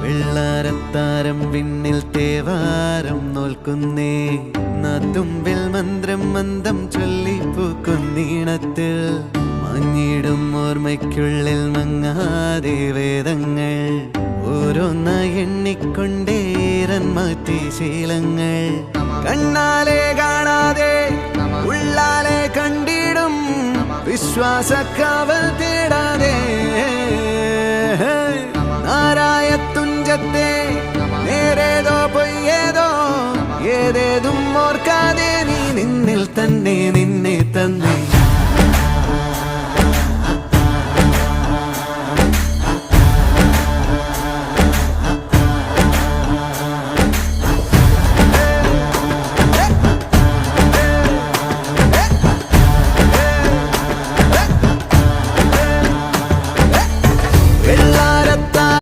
വെള്ളാരത്താരം വിണ്ണിൽ തേവാരം നോൽക്കുന്നേ നാത്തുമ്പിൽ മന്ത്രം മന്ദം ചൊല്ലിപ്പൂക്കുന്നീണത്തിൽ മങ്ങിടും ഓർമ്മയ്ക്കുള്ളിൽ മങ്ങാതെ വേദങ്ങൾ ഓരോന്നായി എണ്ണിക്കൊണ്ടേരൻ മാറ്റി ശീലങ്ങൾ കണ്ണാലെ കാണാതെ ഉള്ളാലെ കണ്ടിടും വിശ്വാസക്കാവൽ തേടാതെ നാരായ തുഞ്ചത്തെ നേരേതോ പൊയ്യേതോ ഏതേതും ഓർക്കാതെ നീ നിന്നിൽ തന്നെ